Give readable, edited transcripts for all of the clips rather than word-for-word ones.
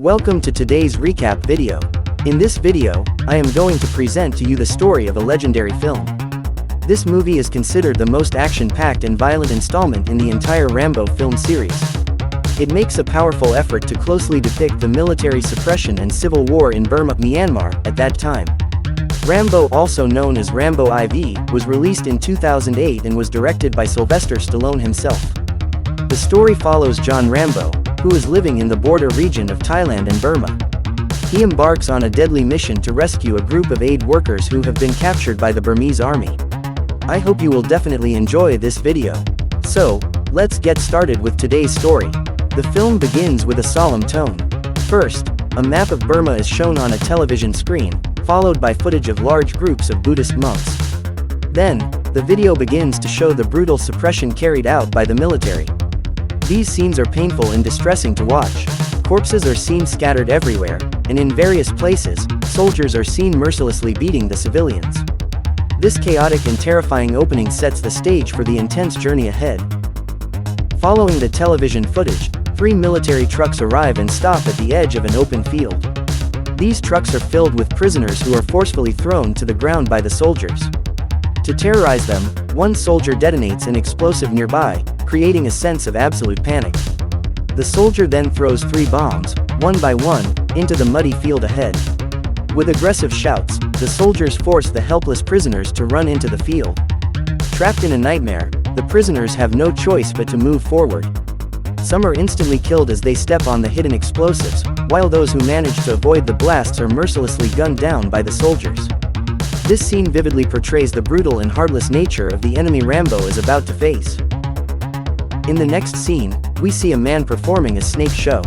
Welcome to today's recap video. In this video, I am going to present to you the story of a legendary film. This movie is considered the most action-packed and violent installment in the entire Rambo film series. It makes a powerful effort to closely depict the military suppression and civil war in Burma, Myanmar, at that time. Rambo, also known as Rambo IV, was released in 2008 and was directed by Sylvester Stallone himself. The story follows John Rambo, who is living in the border region of Thailand and Burma. He embarks on a deadly mission to rescue a group of aid workers who have been captured by the Burmese army. I hope you will definitely enjoy this video. So, let's get started with today's story. The film begins with a solemn tone. First, a map of Burma is shown on a television screen, followed by footage of large groups of Buddhist monks. Then, the video begins to show the brutal suppression carried out by the military. These scenes are painful and distressing to watch. Corpses are seen scattered everywhere, and in various places, soldiers are seen mercilessly beating the civilians. This chaotic and terrifying opening sets the stage for the intense journey ahead. Following the television footage, 3 military trucks arrive and stop at the edge of an open field. These trucks are filled with prisoners who are forcefully thrown to the ground by the soldiers. To terrorize them, one soldier detonates an explosive nearby, creating a sense of absolute panic. The soldier then throws 3 bombs, one by one, into the muddy field ahead. With aggressive shouts, the soldiers force the helpless prisoners to run into the field. Trapped in a nightmare, the prisoners have no choice but to move forward. Some are instantly killed as they step on the hidden explosives, while those who manage to avoid the blasts are mercilessly gunned down by the soldiers. This scene vividly portrays the brutal and heartless nature of the enemy Rambo is about to face. In the next scene, we see a man performing a snake show.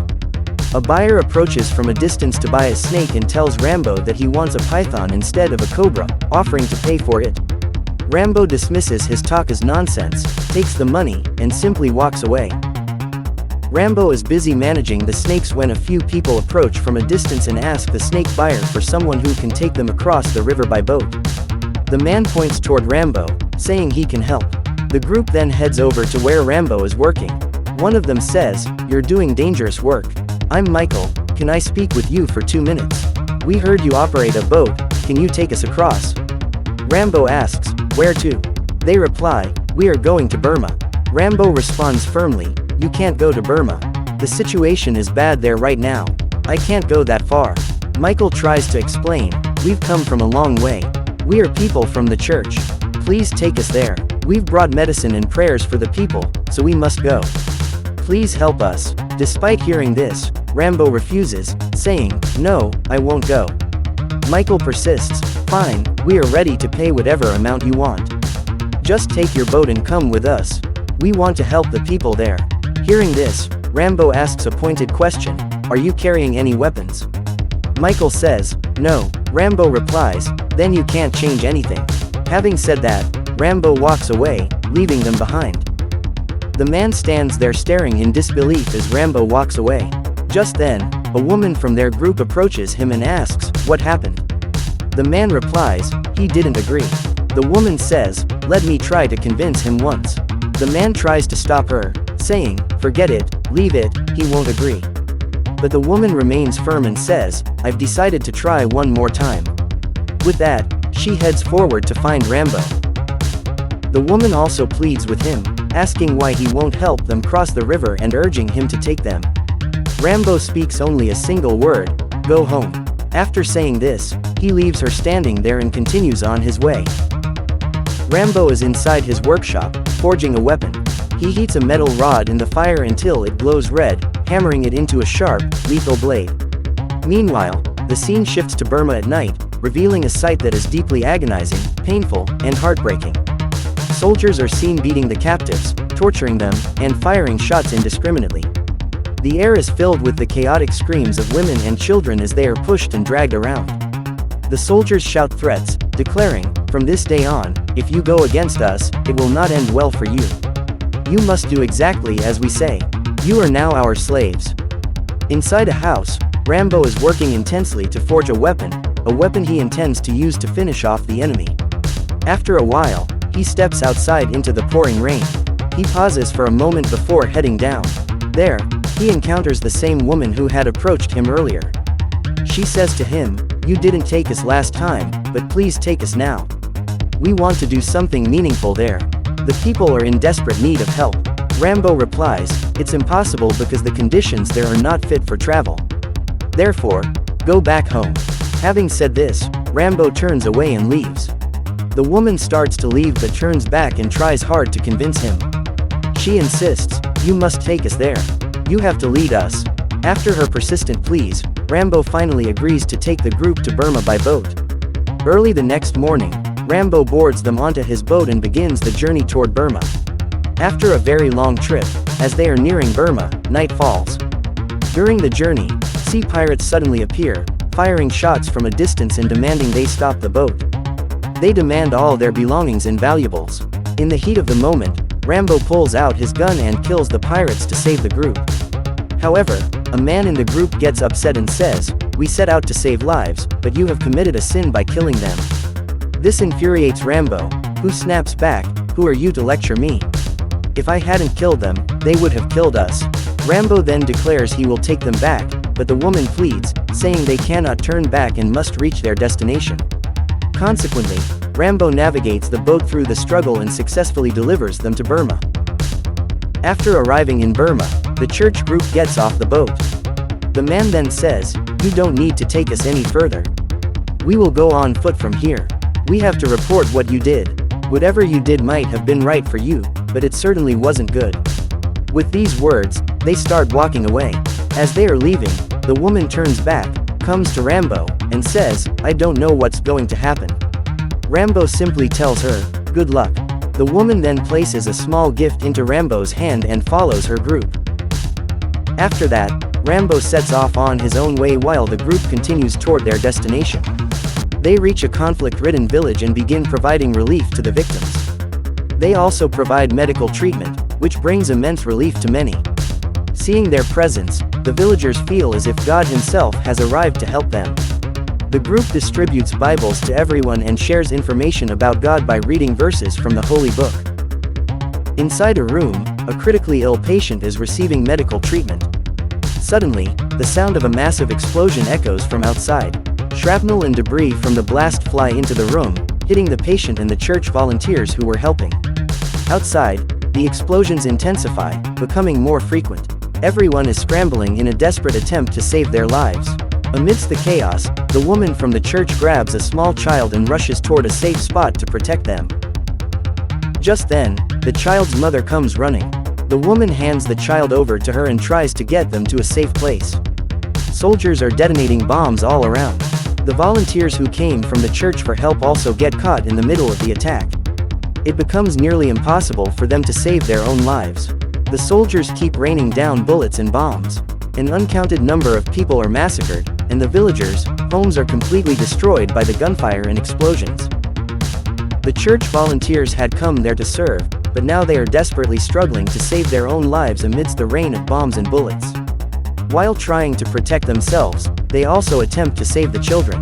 A buyer approaches from a distance to buy a snake and tells Rambo that he wants a python instead of a cobra, offering to pay for it. Rambo dismisses his talk as nonsense, takes the money, and simply walks away. Rambo is busy managing the snakes when a few people approach from a distance and ask the snake buyer for someone who can take them across the river by boat. The man points toward Rambo, saying he can help. The group then heads over to where Rambo is working. One of them says, "You're doing dangerous work. I'm Michael, can I speak with you for 2 minutes? We heard you operate a boat, can you take us across?" Rambo asks, "Where to?" They reply, "We are going to Burma." Rambo responds firmly, "You can't go to Burma. The situation is bad there right now. I can't go that far." Michael tries to explain, "We've come from a long way. We are people from the church. Please take us there. We've brought medicine and prayers for the people, so we must go. Please help us." Despite hearing this, Rambo refuses, saying, "No, I won't go." Michael persists, "Fine, we are ready to pay whatever amount you want. Just take your boat and come with us. We want to help the people there." Hearing this, Rambo asks a pointed question, "Are you carrying any weapons?" Michael says, "No." Rambo replies, "Then you can't change anything." Having said that, Rambo walks away, leaving them behind. The man stands there staring in disbelief as Rambo walks away. Just then, a woman from their group approaches him and asks, "What happened?" The man replies, "He didn't agree." The woman says, "Let me try to convince him once." The man tries to stop her, saying, "Forget it, leave it, he won't agree." But the woman remains firm and says, "I've decided to try one more time." With that, she heads forward to find Rambo. The woman also pleads with him, asking why he won't help them cross the river and urging him to take them. Rambo speaks only a single word, "Go home." After saying this, he leaves her standing there and continues on his way. Rambo is inside his workshop, forging a weapon. He heats a metal rod in the fire until it glows red, hammering it into a sharp, lethal blade. Meanwhile, the scene shifts to Burma at night, revealing a sight that is deeply agonizing, painful, and heartbreaking. Soldiers are seen beating the captives, torturing them, and firing shots indiscriminately. The air is filled with the chaotic screams of women and children as they are pushed and dragged around. The soldiers shout threats, declaring, "From this day on, if you go against us, it will not end well for you. You must do exactly as we say. You are now our slaves." Inside a house, Rambo is working intensely to forge a weapon he intends to use to finish off the enemy. After a while, he steps outside into the pouring rain. He pauses for a moment before heading down. There, He encounters the same woman who had approached him earlier. She says to him, "You didn't take us last time, but please take us now. We want to do something meaningful there. The people are in desperate need of help." Rambo replies, "It's impossible because the conditions there are not fit for travel. Therefore, go back home." Having said this, Rambo turns away and leaves. The woman starts to leave but turns back and tries hard to convince him. She insists, "You must take us there. You have to lead us." After her persistent pleas, Rambo finally agrees to take the group to Burma by boat. Early the next morning, Rambo boards them onto his boat and begins the journey toward Burma. After a very long trip, as they are nearing Burma, night falls. During the journey, sea pirates suddenly appear, firing shots from a distance and demanding they stop the boat. They demand all their belongings and valuables. In the heat of the moment, Rambo pulls out his gun and kills the pirates to save the group. However, a man in the group gets upset and says, "We set out to save lives, but you have committed a sin by killing them." This infuriates Rambo, who snaps back, "Who are you to lecture me? If I hadn't killed them, they would have killed us." Rambo then declares he will take them back, but the woman pleads, saying they cannot turn back and must reach their destination. Consequently, Rambo navigates the boat through the struggle and successfully delivers them to Burma. After arriving in Burma, the church group gets off the boat. The man then says, "You don't need to take us any further. We will go on foot from here. We have to report what you did. Whatever you did might have been right for you, but it certainly wasn't good." With these words, they start walking away. As they are leaving, the woman turns back, comes to Rambo, and says, "I don't know what's going to happen." Rambo simply tells her, "Good luck." The woman then places a small gift into Rambo's hand and follows her group. After that, Rambo sets off on his own way while the group continues toward their destination. They reach a conflict-ridden village and begin providing relief to the victims. They also provide medical treatment, which brings immense relief to many. Seeing their presence, the villagers feel as if God himself has arrived to help them. The group distributes Bibles to everyone and shares information about God by reading verses from the Holy Book. Inside a room, a critically ill patient is receiving medical treatment. Suddenly, the sound of a massive explosion echoes from outside. Shrapnel and debris from the blast fly into the room, hitting the patient and the church volunteers who were helping. Outside, the explosions intensify, becoming more frequent. Everyone is scrambling in a desperate attempt to save their lives. Amidst the chaos, the woman from the church grabs a small child and rushes toward a safe spot to protect them. Just then, the child's mother comes running. The woman hands the child over to her and tries to get them to a safe place. Soldiers are detonating bombs all around. The volunteers who came from the church for help also get caught in the middle of the attack. It becomes nearly impossible for them to save their own lives. The soldiers keep raining down bullets and bombs. An uncounted number of people are massacred, and the villagers' homes are completely destroyed by the gunfire and explosions. The church volunteers had come there to serve, but now they are desperately struggling to save their own lives amidst the rain of bombs and bullets. While trying to protect themselves, they also attempt to save the children.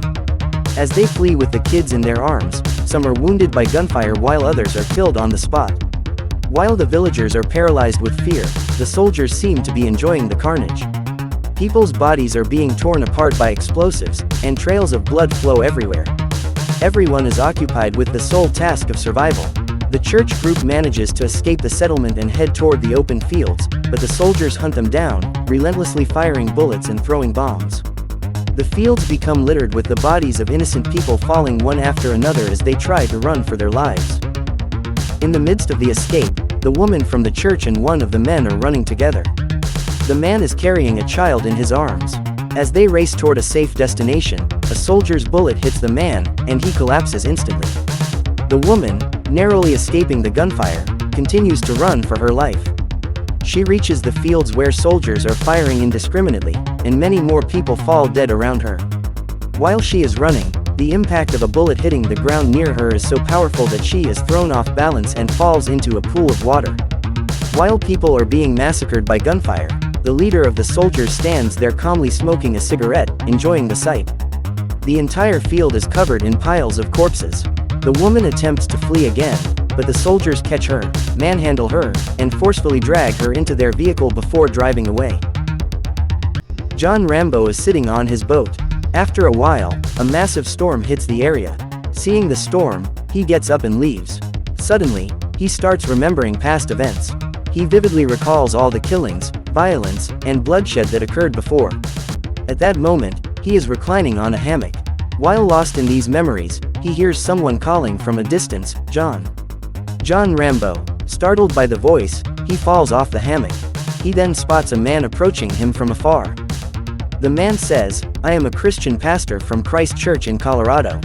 As they flee with the kids in their arms, some are wounded by gunfire while others are killed on the spot. While the villagers are paralyzed with fear, the soldiers seem to be enjoying the carnage. People's bodies are being torn apart by explosives, and trails of blood flow everywhere. Everyone is occupied with the sole task of survival. The church group manages to escape the settlement and head toward the open fields, but the soldiers hunt them down, relentlessly firing bullets and throwing bombs. The fields become littered with the bodies of innocent people falling one after another as they try to run for their lives. In the midst of the escape, the woman from the church and one of the men are running together. The man is carrying a child in his arms. As they race toward a safe destination, a soldier's bullet hits the man, and he collapses instantly. The woman, narrowly escaping the gunfire, continues to run for her life. She reaches the fields where soldiers are firing indiscriminately, and many more people fall dead around her. While she is running, the impact of a bullet hitting the ground near her is so powerful that she is thrown off balance and falls into a pool of water. While people are being massacred by gunfire, the leader of the soldiers stands there calmly smoking a cigarette, enjoying the sight. The entire field is covered in piles of corpses. The woman attempts to flee again, but the soldiers catch her, manhandle her, and forcefully drag her into their vehicle before driving away. John Rambo is sitting on his boat. After a while, a massive storm hits the area. Seeing the storm, he gets up and leaves. Suddenly, he starts remembering past events. He vividly recalls all the killings, violence, and bloodshed that occurred before. At that moment, he is reclining on a hammock. While lost in these memories, he hears someone calling from a distance, "John." John Rambo. Startled by the voice, he falls off the hammock. He then spots a man approaching him from afar. The man says, "I am a Christian pastor from Christ Church in Colorado.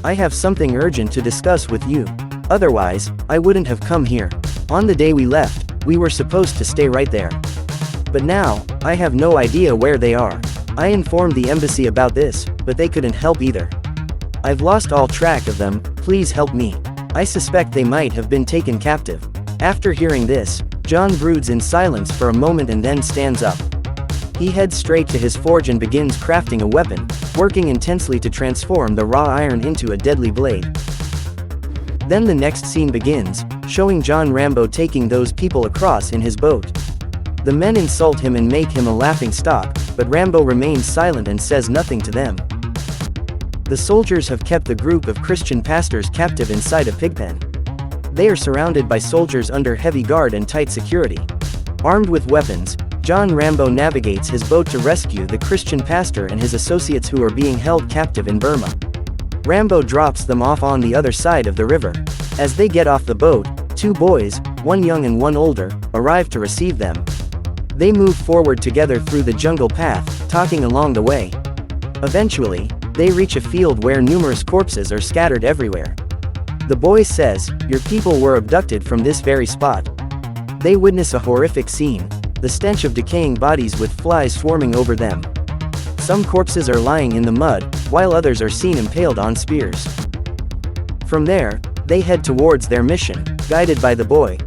I have something urgent to discuss with you. Otherwise, I wouldn't have come here. On the day we left, we were supposed to stay right there. But now, I have no idea where they are. I informed the embassy about this, but they couldn't help either. I've lost all track of them, please help me. I suspect they might have been taken captive." After hearing this, John broods in silence for a moment and then stands up. He heads straight to his forge and begins crafting a weapon, working intensely to transform the raw iron into a deadly blade. Then the next scene begins, showing John Rambo taking those people across in his boat. The men insult him and make him a laughingstock, but Rambo remains silent and says nothing to them. The soldiers have kept the group of Christian pastors captive inside a pigpen. They are surrounded by soldiers under heavy guard and tight security. Armed with weapons, John Rambo navigates his boat to rescue the Christian pastor and his associates who are being held captive in Burma. Rambo drops them off on the other side of the river. As they get off the boat, two boys, one young and one older, arrive to receive them. They move forward together through the jungle path, talking along the way. Eventually, they reach a field where numerous corpses are scattered everywhere. The boy says, "Your people were abducted from this very spot." They witness a horrific scene, the stench of decaying bodies with flies swarming over them. Some corpses are lying in the mud, while others are seen impaled on spears. From there, they head towards their mission, guided by the boy.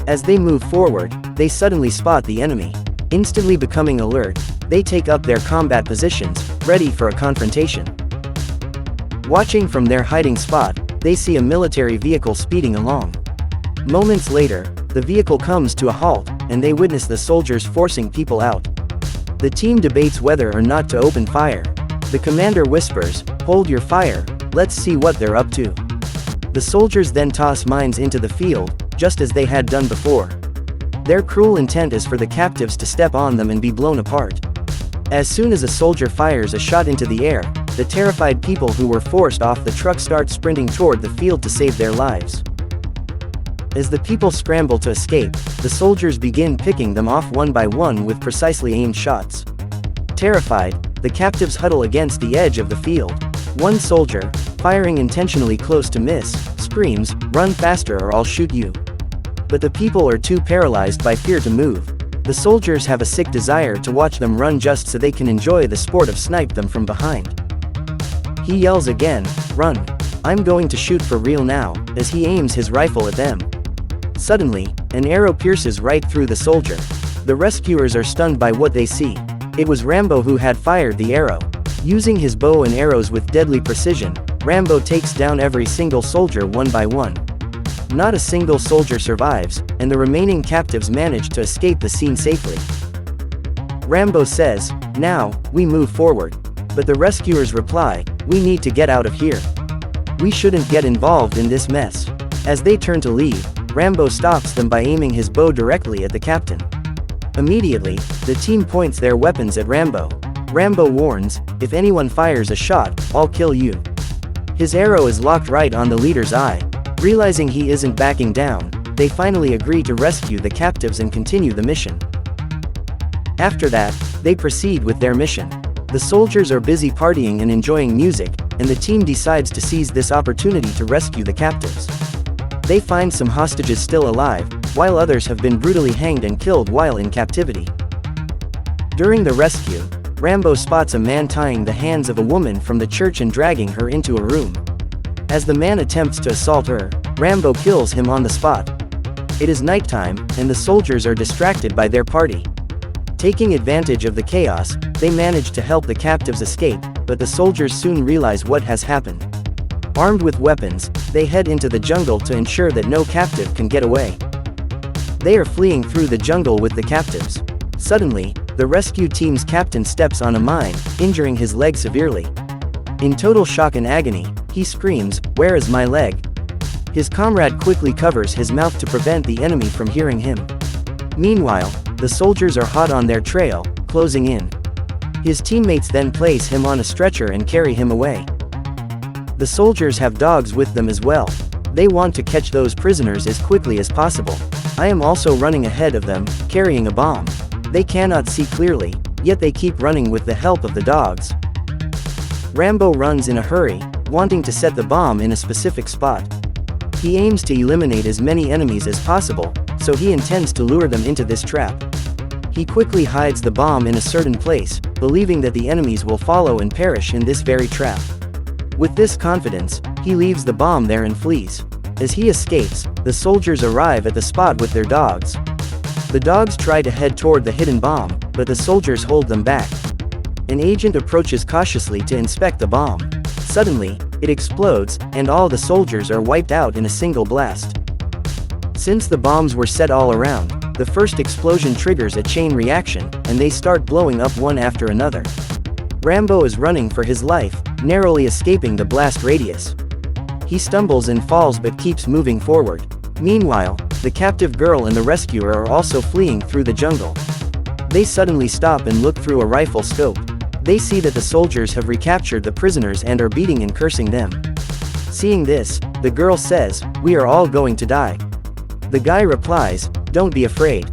As they move forward, they suddenly spot the enemy. Instantly becoming alert, they take up their combat positions, ready for a confrontation. Watching from their hiding spot, they see a military vehicle speeding along. Moments later, the vehicle comes to a halt, and they witness the soldiers forcing people out. The team debates whether or not to open fire. The commander whispers, "Hold your fire, let's see what they're up to." The soldiers then toss mines into the field, just as they had done before. Their cruel intent is for the captives to step on them and be blown apart. As soon as a soldier fires a shot into the air, the terrified people who were forced off the truck start sprinting toward the field to save their lives. As the people scramble to escape, the soldiers begin picking them off one by one with precisely aimed shots. Terrified, the captives huddle against the edge of the field. One soldier, firing intentionally close to miss, screams, "Run faster or I'll shoot you." But the people are too paralyzed by fear to move. The soldiers have a sick desire to watch them run just so they can enjoy the sport of snipe them from behind. He yells again, "Run. I'm going to shoot for real now," as he aims his rifle at them. Suddenly, an arrow pierces right through the soldier. The rescuers are stunned by what they see. It was Rambo who had fired the arrow. Using his bow and arrows with deadly precision, Rambo takes down every single soldier one by one. Not a single soldier survives, and the remaining captives manage to escape the scene safely. Rambo says, "Now, we move forward." But the rescuers reply, "We need to get out of here. We shouldn't get involved in this mess." As they turn to leave, Rambo stops them by aiming his bow directly at the captain. Immediately, the team points their weapons at Rambo. Rambo warns, "If anyone fires a shot, I'll kill you." His arrow is locked right on the leader's eye. Realizing he isn't backing down, they finally agree to rescue the captives and continue the mission. After that, they proceed with their mission. The soldiers are busy partying and enjoying music, and the team decides to seize this opportunity to rescue the captives. They find some hostages still alive, while others have been brutally hanged and killed while in captivity. During the rescue, Rambo spots a man tying the hands of a woman from the church and dragging her into a room. As the man attempts to assault her, Rambo kills him on the spot. It is nighttime, and the soldiers are distracted by their party. Taking advantage of the chaos, they manage to help the captives escape, but the soldiers soon realize what has happened. Armed with weapons, they head into the jungle to ensure that no captive can get away. They are fleeing through the jungle with the captives. Suddenly, the rescue team's captain steps on a mine, injuring his leg severely. In total shock and agony, he screams, "Where is my leg?" His comrade quickly covers his mouth to prevent the enemy from hearing him. Meanwhile, the soldiers are hot on their trail, closing in. His teammates then place him on a stretcher and carry him away. The soldiers have dogs with them as well. They want to catch those prisoners as quickly as possible. I am also running ahead of them, carrying a bomb. They cannot see clearly, yet they keep running with the help of the dogs. Rambo runs in a hurry, wanting to set the bomb in a specific spot. He aims to eliminate as many enemies as possible, so he intends to lure them into this trap. He quickly hides the bomb in a certain place, believing that the enemies will follow and perish in this very trap. With this confidence, he leaves the bomb there and flees. As he escapes, the soldiers arrive at the spot with their dogs. The dogs try to head toward the hidden bomb, but the soldiers hold them back. An agent approaches cautiously to inspect the bomb. Suddenly, it explodes, and all the soldiers are wiped out in a single blast. Since the bombs were set all around, the first explosion triggers a chain reaction, and they start blowing up one after another. Rambo is running for his life, narrowly escaping the blast radius. He stumbles and falls but keeps moving forward. Meanwhile, the captive girl and the rescuer are also fleeing through the jungle. They suddenly stop and look through a rifle scope. They see that the soldiers have recaptured the prisoners and are beating and cursing them. Seeing this, the girl says, "We are all going to die." The guy replies, "Don't be afraid.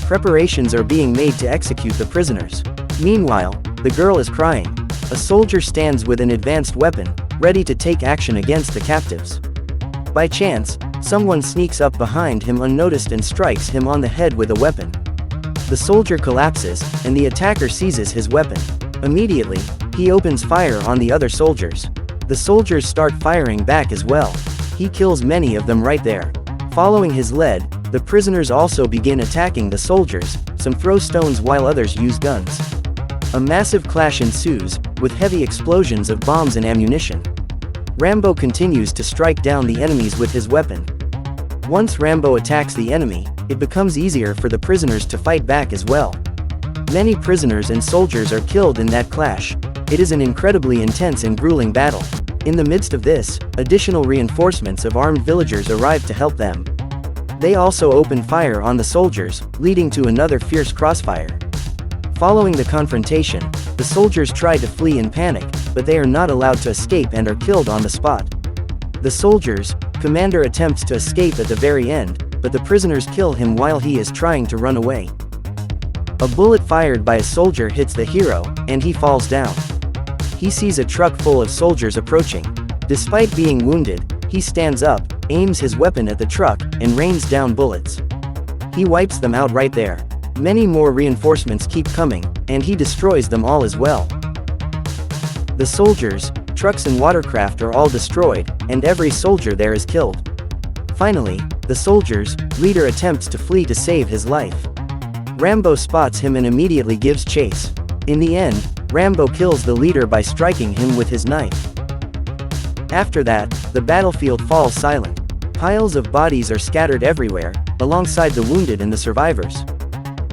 Preparations are being made to execute the prisoners." Meanwhile, the girl is crying. A soldier stands with an advanced weapon, ready to take action against the captives. By chance, someone sneaks up behind him unnoticed and strikes him on the head with a weapon. The soldier collapses, and the attacker seizes his weapon. Immediately, he opens fire on the other soldiers. The soldiers start firing back as well. He kills many of them right there. Following his lead, the prisoners also begin attacking the soldiers. Some throw stones while others use guns. A massive clash ensues, with heavy explosions of bombs and ammunition. Rambo continues to strike down the enemies with his weapon. Once Rambo attacks the enemy, it becomes easier for the prisoners to fight back as well. Many prisoners and soldiers are killed in that clash. It is an incredibly intense and grueling battle. In the midst of this, additional reinforcements of armed villagers arrive to help them. They also open fire on the soldiers, leading to another fierce crossfire. Following the confrontation, the soldiers try to flee in panic, but they are not allowed to escape and are killed on the spot. The soldiers' commander attempts to escape at the very end, but the prisoners kill him while he is trying to run away. A bullet fired by a soldier hits the hero, and he falls down. He sees a truck full of soldiers approaching. Despite being wounded, he stands up, aims his weapon at the truck, and rains down bullets. He wipes them out right there. Many more reinforcements keep coming, and he destroys them all as well. The soldiers, trucks and watercraft are all destroyed, and every soldier there is killed. Finally, the soldier's leader attempts to flee to save his life. Rambo spots him and immediately gives chase. In the end, Rambo kills the leader by striking him with his knife. After that, the battlefield falls silent. Piles of bodies are scattered everywhere, alongside the wounded and the survivors.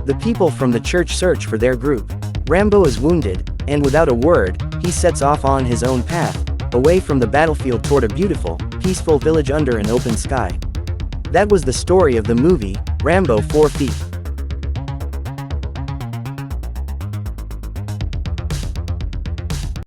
The people from the church search for their group. Rambo is wounded, and without a word, he sets off on his own path, away from the battlefield toward a beautiful, peaceful village under an open sky. That was the story of the movie, Rambo 4 Feet.